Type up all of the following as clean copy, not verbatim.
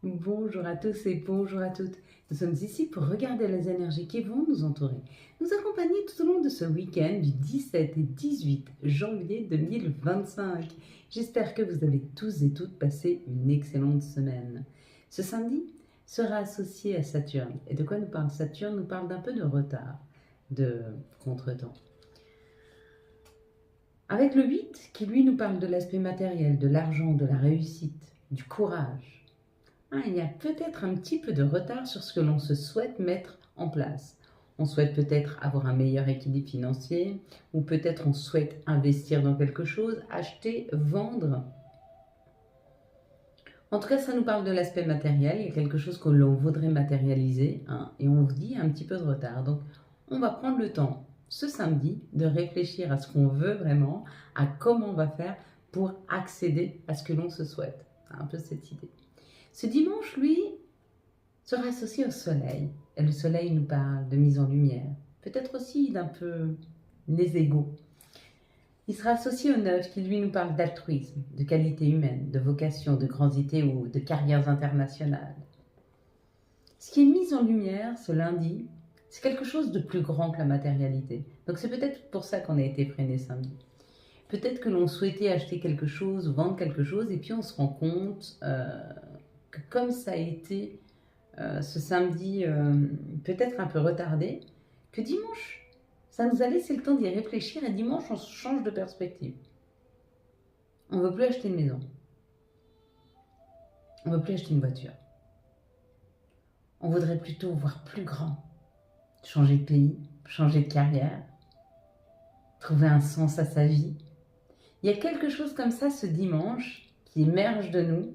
Bonjour à tous et bonjour à toutes. Nous sommes ici pour regarder les énergies qui vont nous entourer, nous accompagner tout au long de ce week-end du 17 et 18 janvier 2025. J'espère que vous avez tous et toutes passé une excellente semaine. Ce samedi sera associé à Saturne. Et de quoi nous parle Saturne? Nous parle d'un peu de retard, de contretemps. Avec le 8 qui lui nous parle de l'aspect matériel, de l'argent, de la réussite, du courage. Il y a peut-être un petit peu de retard sur ce que l'on se souhaite mettre en place. On souhaite peut-être avoir un meilleur équilibre financier, ou peut-être on souhaite investir dans quelque chose, acheter, vendre. En tout cas, ça nous parle de l'aspect matériel. Il y a quelque chose que l'on voudrait matérialiser, et on se dit un petit peu de retard. Donc, on va prendre le temps, ce samedi, de réfléchir à ce qu'on veut vraiment, à comment on va faire pour accéder à ce que l'on se souhaite. Un peu cette idée. Ce dimanche, lui, sera associé au soleil. Et le soleil nous parle de mise en lumière, peut-être aussi d'un peu les égaux. Il sera associé au 9 qui lui nous parle d'altruisme, de qualité humaine, de vocation, de grands idéaux, de carrières internationales. Ce qui est mis en lumière ce lundi, c'est quelque chose de plus grand que la matérialité. Donc c'est peut-être pour ça qu'on a été freiné samedi. Peut-être que l'on souhaitait acheter quelque chose ou vendre quelque chose et puis on se rend compte que comme ça a été ce samedi peut-être un peu retardé, que dimanche, ça nous a laissé le temps d'y réfléchir et dimanche, on change de perspective. On ne veut plus acheter une maison. On ne veut plus acheter une voiture. On voudrait plutôt voir plus grand, changer de pays, changer de carrière, trouver un sens à sa vie. Il y a quelque chose comme ça ce dimanche qui émerge de nous,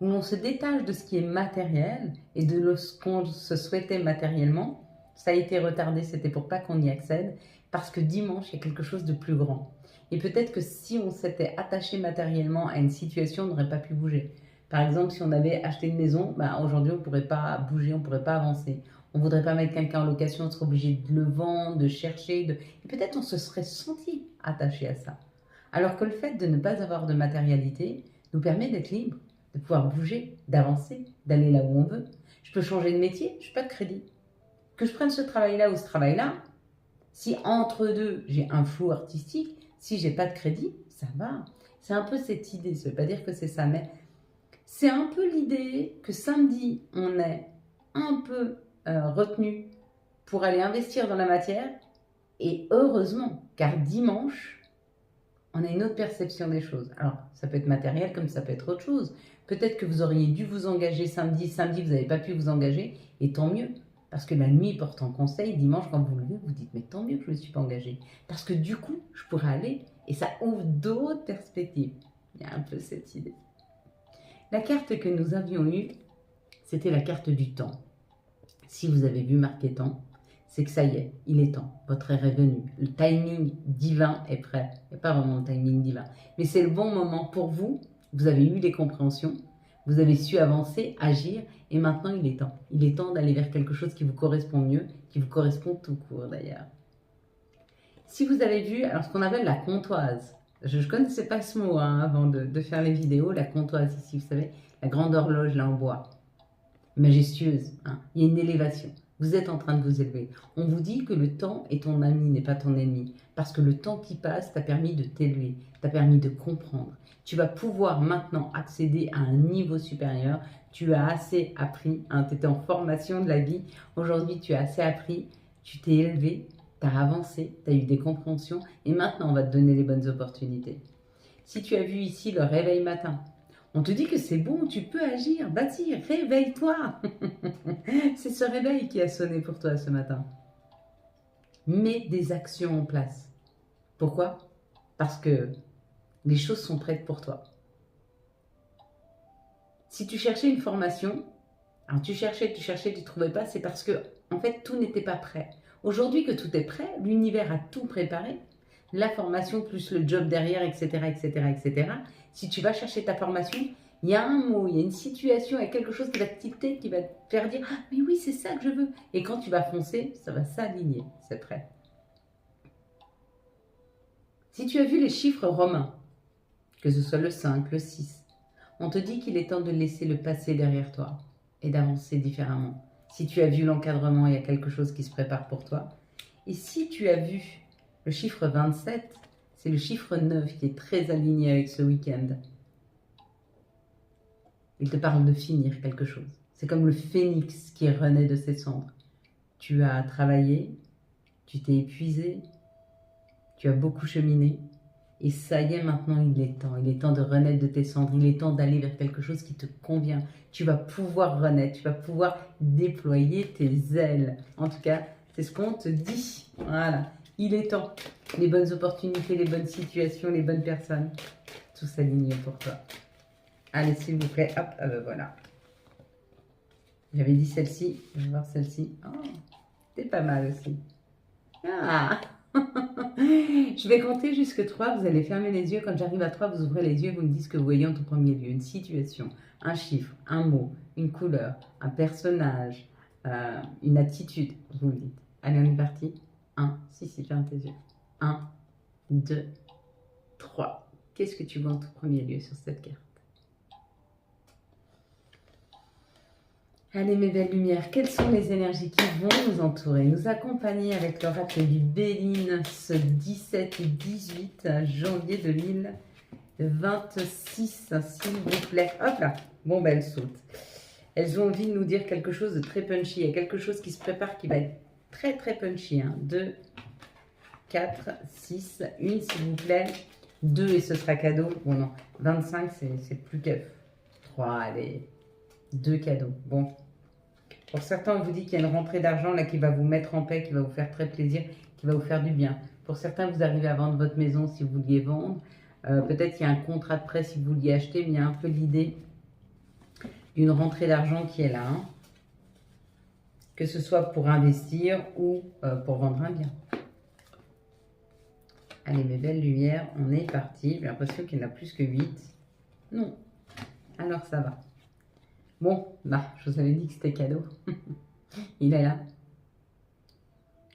où on se détache de ce qui est matériel et de ce qu'on se souhaitait matériellement. Ça a été retardé, c'était pour pas qu'on y accède, parce que dimanche, il y a quelque chose de plus grand. Et peut-être que si on s'était attaché matériellement à une situation, on n'aurait pas pu bouger. Par exemple, si on avait acheté une maison, aujourd'hui, on ne pourrait pas bouger, on ne pourrait pas avancer. On ne voudrait pas mettre quelqu'un en location, on serait obligé de le vendre, de chercher. Et peut-être on se serait senti attaché à ça. Alors que le fait de ne pas avoir de matérialité nous permet d'être libre, de pouvoir bouger, d'avancer, d'aller là où on veut. Je peux changer de métier, je n'ai pas de crédit. Que je prenne ce travail-là ou ce travail-là, si entre deux j'ai un flou artistique, si j'ai pas de crédit, ça va. C'est un peu cette idée, ça ne veut pas dire que c'est ça, mais c'est un peu l'idée que samedi, on est un peu retenu pour aller investir dans la matière, et heureusement, car dimanche, on a une autre perception des choses. Alors, ça peut être matériel comme ça peut être autre chose. Peut-être que vous auriez dû vous engager samedi, vous n'avez pas pu vous engager, et tant mieux. Parce que la nuit porte en conseil, dimanche, quand vous levez, vous dites, mais tant mieux que je ne me suis pas engagée. Parce que du coup, je pourrais aller, et ça ouvre d'autres perspectives. Il y a un peu cette idée. La carte que nous avions eue, c'était la carte du temps. Si vous avez vu marqué temps, c'est que ça y est, il est temps, votre heure est venue. Le timing divin est prêt. Il n'y a pas vraiment de timing divin. Mais c'est le bon moment pour vous. Vous avez eu les compréhensions, vous avez su avancer, agir, et maintenant il est temps. Il est temps d'aller vers quelque chose qui vous correspond mieux, qui vous correspond tout court d'ailleurs. Si vous avez vu, alors ce qu'on appelle la comptoise, je ne connaissais pas ce mot avant de faire les vidéos, la comptoise ici, vous savez, la grande horloge là en bois, majestueuse, il y a une élévation. Vous êtes en train de vous élever. On vous dit que le temps est ton ami, n'est pas ton ennemi. Parce que le temps qui passe t'a permis de t'élever, t'a permis de comprendre. Tu vas pouvoir maintenant accéder à un niveau supérieur. Tu as assez appris, tu étais en formation de la vie. Aujourd'hui, tu as assez appris, tu t'es élevé, tu as avancé, tu as eu des compréhensions. Et maintenant, on va te donner les bonnes opportunités. Si tu as vu ici le réveil matin, on te dit que c'est bon, tu peux agir, bâtir, réveille-toi. C'est ce réveil qui a sonné pour toi ce matin. Mets des actions en place. Pourquoi? Parce que les choses sont prêtes pour toi. Si tu cherchais une formation, alors tu cherchais, tu ne trouvais pas, c'est parce que en fait tout n'était pas prêt. Aujourd'hui que tout est prêt, l'univers a tout préparé, la formation plus le job derrière, etc., etc., etc. Si tu vas chercher ta formation, il y a un mot, il y a une situation, il y a quelque chose qui va te tilter, qui va te faire dire « Ah, mais oui, c'est ça que je veux ». Et quand tu vas foncer, ça va s'aligner, c'est prêt. Si tu as vu les chiffres romains, que ce soit le 5, le 6, On te dit qu'il est temps de laisser le passé derrière toi et d'avancer différemment. Si tu as vu l'encadrement, il y a quelque chose qui se prépare pour toi. Et si tu as vu le chiffre 27, c'est le chiffre 9 qui est très aligné avec ce week-end. Il te parle de finir quelque chose. C'est comme le phénix qui renaît de ses cendres. Tu as travaillé, tu t'es épuisé, tu as beaucoup cheminé. Et ça y est, maintenant, il est temps. Il est temps de renaître de tes cendres. Il est temps d'aller vers quelque chose qui te convient. Tu vas pouvoir renaître. Tu vas pouvoir déployer tes ailes. En tout cas, c'est ce qu'on te dit. Voilà. Il est temps. Les bonnes opportunités, les bonnes situations, les bonnes personnes. Tout s'aligne pour toi. Allez, s'il vous plaît. Hop, voilà. J'avais dit celle-ci. Je vais voir celle-ci. Oh, c'est pas mal aussi. Ah. Je vais compter jusque 3, vous allez fermer les yeux. Quand j'arrive à 3, vous ouvrez les yeux et vous me dites ce que vous voyez en tout premier lieu. Une situation, un chiffre, un mot, une couleur, un personnage, une attitude. Vous me dites. Allez, on est parti. 1, si, ferme tes yeux. 1, 2, 3. Qu'est-ce que tu vois en tout premier lieu sur cette carte? Allez mes belles lumières, quelles sont les énergies qui vont nous entourer, nous accompagner avec l'oracle du Béline ce 17 et 18 janvier 2026, s'il vous plaît. Hop là, bon ben elles sautent. Elles ont envie de nous dire quelque chose de très punchy, il y a quelque chose qui se prépare qui va être très très punchy. Hein. 2, 4, 6, 1 s'il vous plaît, 2 et ce sera cadeau. Bon non, 25 c'est plus que 3, allez, 2 cadeaux, bon. Pour certains, on vous dit qu'il y a une rentrée d'argent là qui va vous mettre en paix, qui va vous faire très plaisir, qui va vous faire du bien. Pour certains, vous arrivez à vendre votre maison si vous vouliez vendre. Peut-être qu'il y a un contrat de prêt si vous vouliez acheter, mais il y a un peu l'idée d'une rentrée d'argent qui est là. Hein. Que ce soit pour investir ou pour vendre un bien. Allez, mes belles lumières, on est parti. J'ai l'impression qu'il y en a plus que 8. Non. Alors, ça va. Bon, bah, je vous avais dit que c'était cadeau. Il est là.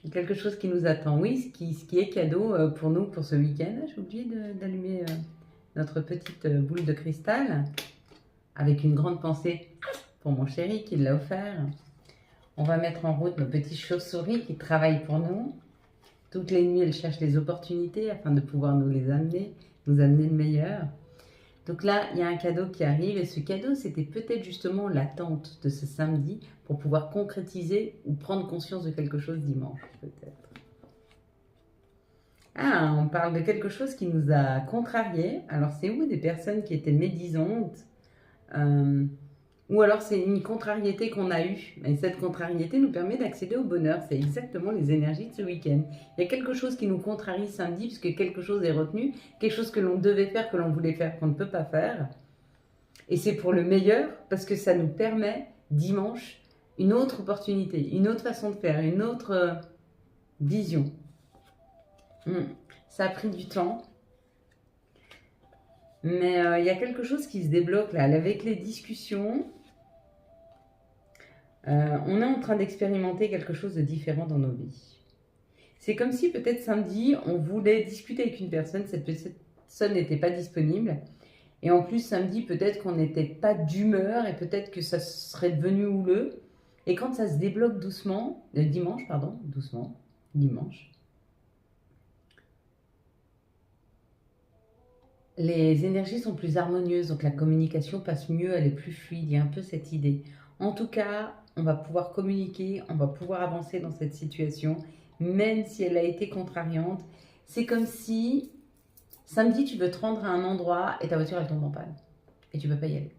Il y a quelque chose qui nous attend. Oui, ce qui est cadeau pour nous pour ce week-end. J'ai oublié d'allumer notre petite boule de cristal avec une grande pensée pour mon chéri qui l'a offert. On va mettre en route nos petites chauves-souris qui travaillent pour nous. Toutes les nuits, elles cherchent les opportunités afin de pouvoir nous les amener, nous amener le meilleur. Donc là, il y a un cadeau qui arrive et ce cadeau, c'était peut-être justement l'attente de ce samedi pour pouvoir concrétiser ou prendre conscience de quelque chose dimanche, peut-être. Ah, on parle de quelque chose qui nous a contrariés. Alors, c'est où des personnes qui étaient médisantes ou alors c'est une contrariété qu'on a eue. Et cette contrariété nous permet d'accéder au bonheur. C'est exactement les énergies de ce week-end. Il y a quelque chose qui nous contrarie samedi puisque quelque chose est retenu. Quelque chose que l'on devait faire, que l'on voulait faire, qu'on ne peut pas faire. Et c'est pour le meilleur parce que ça nous permet dimanche une autre opportunité, une autre façon de faire, une autre vision. Ça a pris du temps. Mais il y a quelque chose qui se débloque là avec les discussions. On est en train d'expérimenter quelque chose de différent dans nos vies. C'est comme si peut-être samedi, on voulait discuter avec une personne, cette personne n'était pas disponible. Et en plus, samedi, peut-être qu'on n'était pas d'humeur et peut-être que ça serait devenu houleux. Et quand ça se débloque doucement, dimanche, les énergies sont plus harmonieuses, donc la communication passe mieux, elle est plus fluide, il y a un peu cette idée. En tout cas, on va pouvoir communiquer, on va pouvoir avancer dans cette situation, même si elle a été contrariante. C'est comme si, samedi, tu veux te rendre à un endroit et ta voiture, elle tombe en panne. Et tu ne peux pas y aller.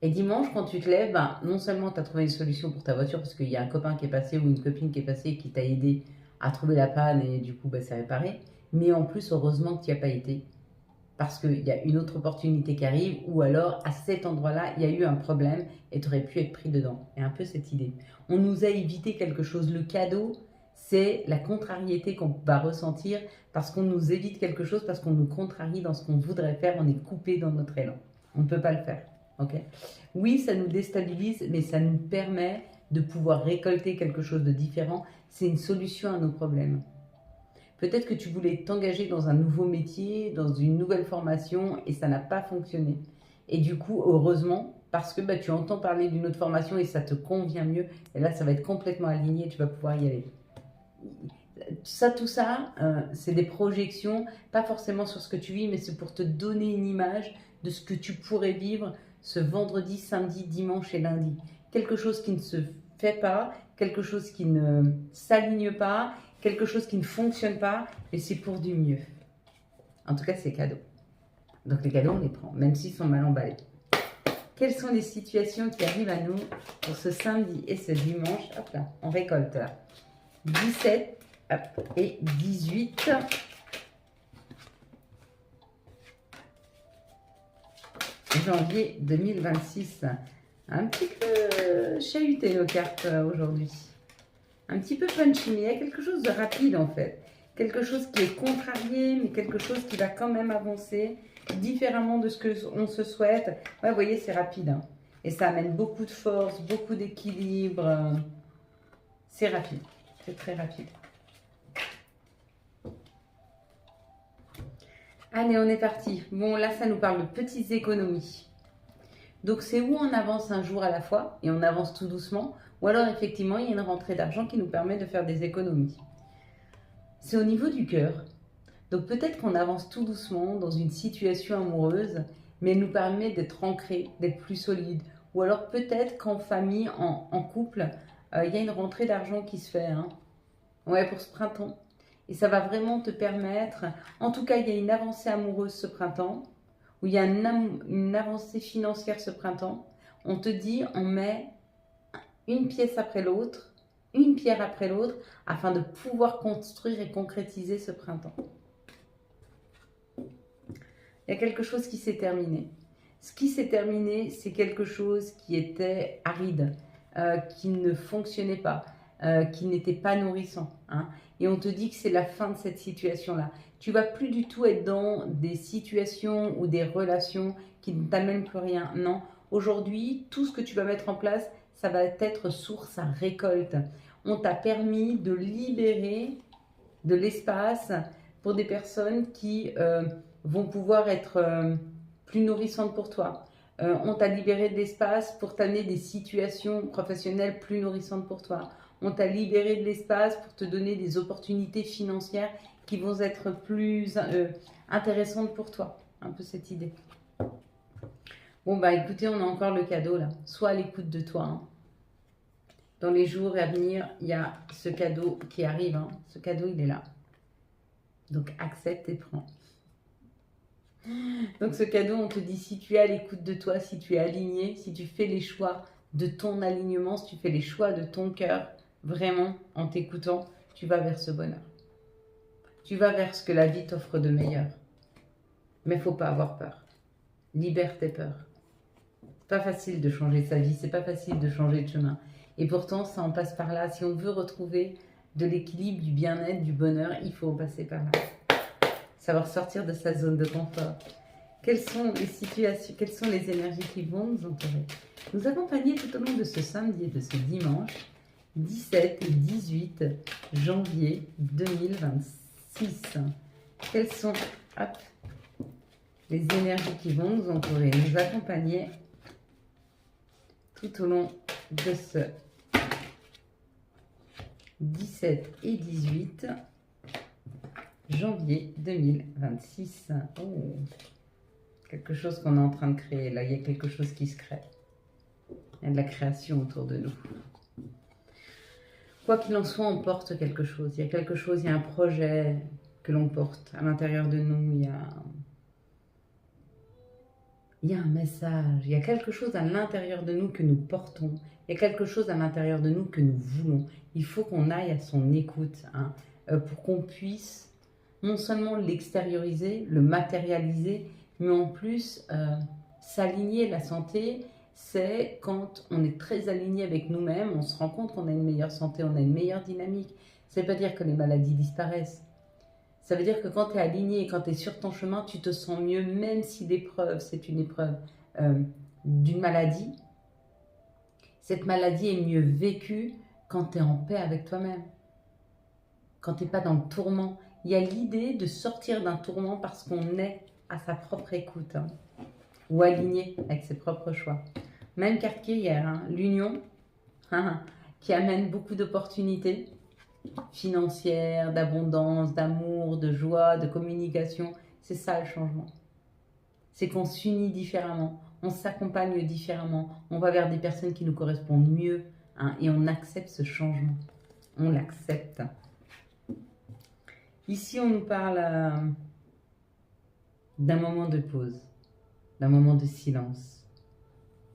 Et dimanche, quand tu te lèves, ben, non seulement tu as trouvé une solution pour ta voiture, parce qu'il y a un copain qui est passé ou une copine qui est passée et qui t'a aidé à trouver la panne et du coup, ben, c'est réparé. Mais en plus, heureusement que tu n'y as pas été. Parce qu'il y a une autre opportunité qui arrive, ou alors à cet endroit-là, il y a eu un problème et tu aurais pu être pris dedans. Et un peu cette idée. On nous a évité quelque chose. Le cadeau, c'est la contrariété qu'on va ressentir parce qu'on nous évite quelque chose, parce qu'on nous contrarie dans ce qu'on voudrait faire. On est coupé dans notre élan. On ne peut pas le faire. Okay. Oui, ça nous déstabilise, mais ça nous permet de pouvoir récolter quelque chose de différent. C'est une solution à nos problèmes. Peut-être que tu voulais t'engager dans un nouveau métier, dans une nouvelle formation et ça n'a pas fonctionné. Et du coup, heureusement, parce que bah, tu entends parler d'une autre formation et ça te convient mieux. Et là, ça va être complètement aligné, tu vas pouvoir y aller. Tout ça, c'est des projections, pas forcément sur ce que tu vis, mais c'est pour te donner une image de ce que tu pourrais vivre ce vendredi, samedi, dimanche et lundi. Quelque chose qui ne se fait pas, quelque chose qui ne s'aligne pas, quelque chose qui ne fonctionne pas, et c'est pour du mieux. En tout cas, c'est cadeau. Donc les cadeaux, on les prend, même s'ils sont mal emballés. Quelles sont les situations qui arrivent à nous pour ce samedi et ce dimanche? Hop là, on récolte là. 17 et 18. Janvier 2026. Un petit peu chahuté nos cartes aujourd'hui. Un petit peu punchy, mais il y a quelque chose de rapide en fait. Quelque chose qui est contrarié, mais quelque chose qui va quand même avancer différemment de ce qu'on se souhaite. Ouais, vous voyez, c'est rapide. Hein. Et ça amène beaucoup de force, beaucoup d'équilibre. C'est rapide. C'est très rapide. Allez, on est parti. Bon, là, ça nous parle de petites économies. Donc, c'est où on avance un jour à la fois et on avance tout doucement. Ou alors, effectivement, il y a une rentrée d'argent qui nous permet de faire des économies. C'est au niveau du cœur. Donc, peut-être qu'on avance tout doucement dans une situation amoureuse, mais elle nous permet d'être ancré, d'être plus solide. Ou alors, peut-être qu'en famille, en couple, il y a une rentrée d'argent qui se fait. Hein. Ouais, pour ce printemps. Et ça va vraiment te permettre, en tout cas, il y a une avancée amoureuse ce printemps, ou il y a une avancée financière ce printemps. On te dit, on met une pièce après l'autre, une pierre après l'autre, afin de pouvoir construire et concrétiser ce printemps. Il y a quelque chose qui s'est terminé. Ce qui s'est terminé, c'est quelque chose qui était aride, qui ne fonctionnait pas, qui n'était pas nourrissant. Hein. Et on te dit que c'est la fin de cette situation-là. Tu vas plus du tout être dans des situations ou des relations qui ne t'amènent plus rien. Non, aujourd'hui, tout ce que tu vas mettre en place, ça va être source à récolte. On t'a permis de libérer de l'espace pour des personnes qui vont pouvoir être plus nourrissantes pour toi. On t'a libéré de l'espace pour t'amener des situations professionnelles plus nourrissantes pour toi. On t'a libéré de l'espace pour te donner des opportunités financières qui vont être plus intéressantes pour toi. Un peu cette idée. Bon, bah écoutez, on a encore le cadeau là. Sois à l'écoute de toi. Hein. Dans les jours à venir, il y a ce cadeau qui arrive. Hein. Ce cadeau, il est là. Donc, accepte et prends. Donc, ce cadeau, on te dit, si tu es à l'écoute de toi, si tu es aligné, si tu fais les choix de ton alignement, si tu fais les choix de ton cœur, vraiment, en t'écoutant, tu vas vers ce bonheur. Tu vas vers ce que la vie t'offre de meilleur. Mais il ne faut pas avoir peur. Libère tes peurs. C'est pas facile de changer sa vie, c'est pas facile de changer de chemin. Et pourtant, ça en passe par là. Si on veut retrouver de l'équilibre, du bien-être, du bonheur, il faut passer par là. Savoir sortir de sa zone de confort. Quelles sont les situations, quelles sont les énergies qui vont nous entourer, nous accompagner tout au long de ce samedi et de ce dimanche, 17 et 18 janvier 2026. Quelles sont les énergies qui vont nous entourer, nous accompagner tout au long de ce 17 et 18 janvier 2026. Oh, quelque chose qu'on est en train de créer. Là, il y a quelque chose qui se crée. Il y a de la création autour de nous. Quoi qu'il en soit, on porte quelque chose. Il y a quelque chose, il y a un projet que l'on porte à l'intérieur de nous. Il y a un message. Il y a quelque chose à l'intérieur de nous que nous portons. Il y a quelque chose à l'intérieur de nous que nous voulons. Il faut qu'on aille à son écoute hein, pour qu'on puisse non seulement l'extérioriser, le matérialiser, mais en plus s'aligner. La santé, c'est quand on est très aligné avec nous-mêmes, on se rend compte qu'on a une meilleure santé, on a une meilleure dynamique. Ça ne veut pas dire que les maladies disparaissent. Ça veut dire que quand tu es aligné et quand tu es sur ton chemin, tu te sens mieux, même si l'épreuve, c'est une épreuve d'une maladie. Cette maladie est mieux vécue quand tu es en paix avec toi-même. Quand tu n'es pas dans le tourment. Il y a l'idée de sortir d'un tourment parce qu'on est à sa propre écoute. Hein. ou aligné avec ses propres choix. Même carte qu'hier, hein, l'union, qui amène beaucoup d'opportunités financières, d'abondance, d'amour, de joie, de communication. C'est ça le changement. C'est qu'on s'unit différemment, on s'accompagne différemment, on va vers des personnes qui nous correspondent mieux, hein, et on accepte ce changement. On l'accepte. Ici, on nous parle d'un moment de pause, d'un moment de silence,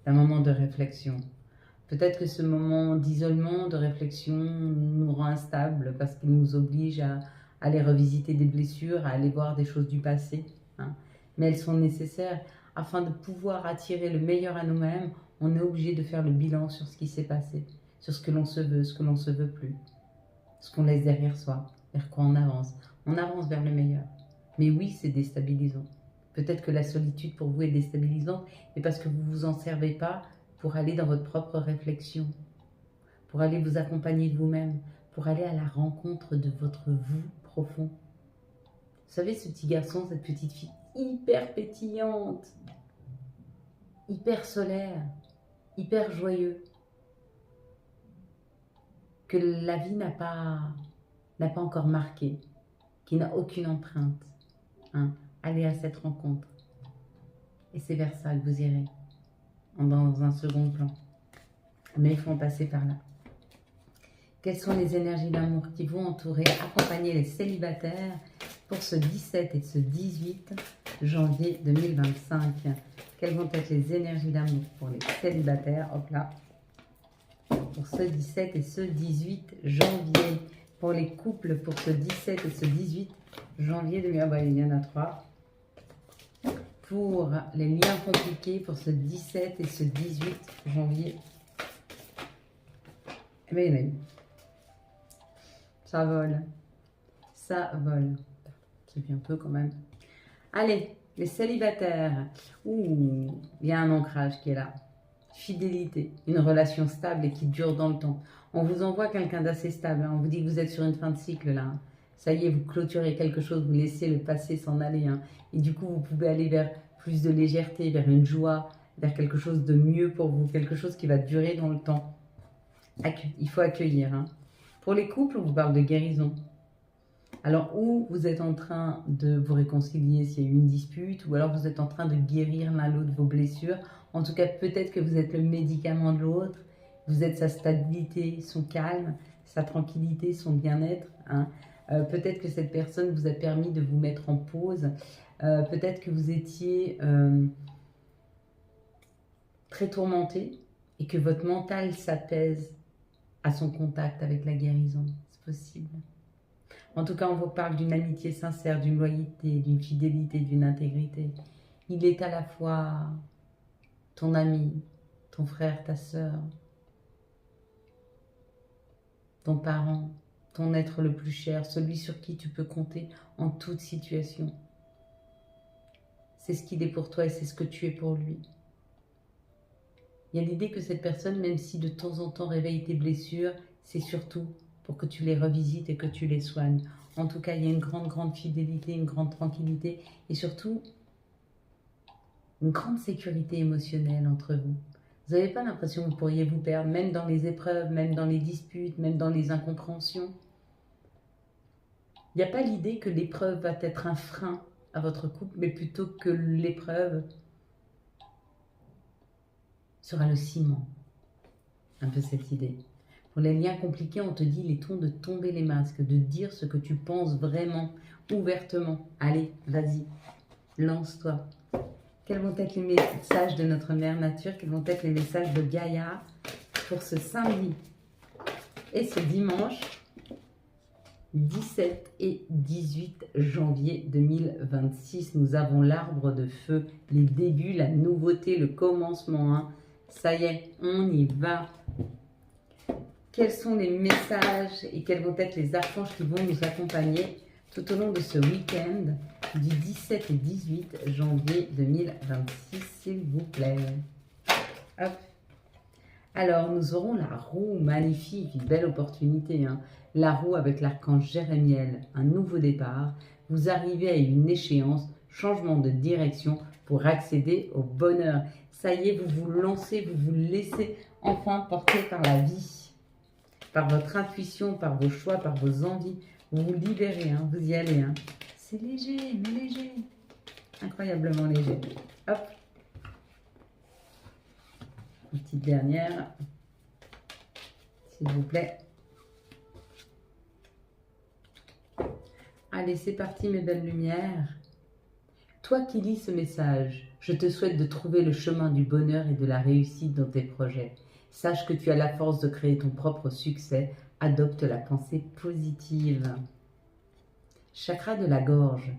d'un moment de réflexion. Peut-être que ce moment d'isolement, de réflexion nous rend instables parce qu'il nous oblige à aller revisiter des blessures, à aller voir des choses du passé, hein. Mais elles sont nécessaires afin de pouvoir attirer le meilleur à nous-mêmes. On est obligé de faire le bilan sur ce qui s'est passé, sur ce que l'on se veut, ce que l'on ne se veut plus, ce qu'on laisse derrière soi, vers quoi on avance. On avance vers le meilleur. Mais oui, c'est déstabilisant. Peut-être que la solitude pour vous est déstabilisante et parce que vous ne vous en servez pas pour aller dans votre propre réflexion, pour aller vous accompagner de vous-même, pour aller à la rencontre de votre vous profond. Vous savez, ce petit garçon, cette petite fille hyper pétillante, hyper solaire, hyper joyeux, que la vie n'a pas encore marqué, qui n'a aucune empreinte, hein. Allez à cette rencontre. Et c'est vers ça que vous irez, dans un second plan. Mais il faut en passer par là. Quelles sont les énergies d'amour qui vont entourer, accompagner les célibataires pour ce 17 et ce 18 janvier 2025? Quelles vont être les énergies d'amour pour les célibataires? Hop là. Pour ce 17 et ce 18 janvier. Pour les couples, pour ce 17 et ce 18 janvier 2025. Ah bah, il y en a 3. Pour les liens compliqués, pour ce 17 et ce 18 janvier. Eh bien, il y en a une. Ça vole. Ça vole. C'est bien peu quand même. Allez, les célibataires. Ouh, il y a un ancrage qui est là. Fidélité, une relation stable et qui dure dans le temps. On vous envoie quelqu'un d'assez stable, hein. On vous dit que vous êtes sur une fin de cycle là, hein. Ça y est, vous clôturez quelque chose, vous laissez le passé s'en aller, hein. Et du coup, vous pouvez aller vers plus de légèreté, vers une joie, vers quelque chose de mieux pour vous, quelque chose qui va durer dans le temps. Il faut accueillir, hein. Pour les couples, on vous parle de guérison. Alors, ou vous êtes en train de vous réconcilier s'il y a eu une dispute, ou alors vous êtes en train de guérir l'un l'autre vos blessures. En tout cas, peut-être que vous êtes le médicament de l'autre, vous êtes sa stabilité, son calme, sa tranquillité, son bien-être, hein. Peut-être que cette personne vous a permis de vous mettre en pause. Peut-être que vous étiez très tourmenté et que votre mental s'apaise à son contact avec la guérison. C'est possible. En tout cas, on vous parle d'une amitié sincère, d'une loyauté, d'une fidélité, d'une intégrité. Il est à la fois ton ami, ton frère, ta sœur, ton parent, ton être le plus cher, celui sur qui tu peux compter en toute situation. C'est ce qu'il est pour toi et c'est ce que tu es pour lui. Il y a l'idée que cette personne, même si de temps en temps réveille tes blessures, c'est surtout pour que tu les revisites et que tu les soignes. En tout cas, il y a une grande fidélité, une grande tranquillité et surtout une grande sécurité émotionnelle entre vous. Vous n'avez pas l'impression que vous pourriez vous perdre, même dans les épreuves, même dans les disputes, même dans les incompréhensions. Il n'y a pas l'idée que l'épreuve va être un frein à votre couple, mais plutôt que l'épreuve sera le ciment. Un peu cette idée. Pour les liens compliqués, on te dit il est temps de tomber les masques, de dire ce que tu penses vraiment, ouvertement. Allez, vas-y, lance-toi. Quels vont être les messages de notre mère nature? Quels vont être les messages de Gaïa pour ce samedi et ce dimanche 17 et 18 janvier 2026? Nous avons l'arbre de feu, les débuts, la nouveauté, le commencement, hein. Ça y est, on y va. Quels sont les messages et quels vont être les archanges qui vont nous accompagner tout au long de ce week-end du 17 et 18 janvier 2026, s'il vous plaît. Hop. Alors, nous aurons la roue magnifique, une belle opportunité, hein. La roue avec l'archange Jérémiel, un nouveau départ. Vous arrivez à une échéance, changement de direction pour accéder au bonheur. Ça y est, vous vous lancez, vous vous laissez enfin porter par la vie, par votre intuition, par vos choix, par vos envies. Vous vous libérez, hein, vous y allez. Hein. C'est léger, mais léger. Incroyablement léger. Hop. Une petite dernière, s'il vous plaît. Allez, c'est parti, mes belles lumières. Toi qui lis ce message, je te souhaite de trouver le chemin du bonheur et de la réussite dans tes projets. Sache que tu as la force de créer ton propre succès. Adopte la pensée positive. Chakra de la gorge.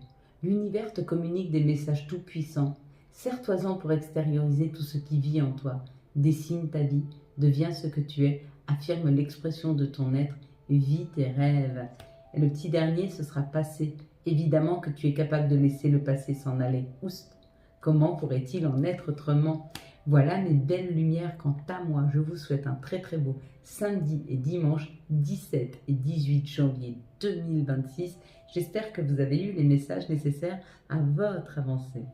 L'univers te communique des messages tout-puissants. Serre-toi-en pour extérioriser tout ce qui vit en toi. Dessine ta vie, deviens ce que tu es, affirme l'expression de ton être, vis tes rêves. Et le petit dernier, ce sera passé. Évidemment que tu es capable de laisser le passé s'en aller. Oust. Comment pourrait-il en être autrement? Voilà mes belles lumières. Quant à moi, je vous souhaite un très très beau samedi et dimanche 17 et 18 janvier 2026. J'espère que vous avez eu les messages nécessaires à votre avancée.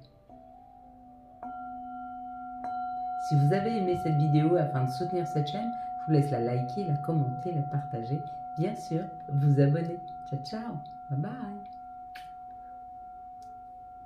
Si vous avez aimé cette vidéo afin de soutenir cette chaîne, je vous laisse la liker, la commenter, la partager. Bien sûr, vous abonner. Ciao, ciao. Bye bye.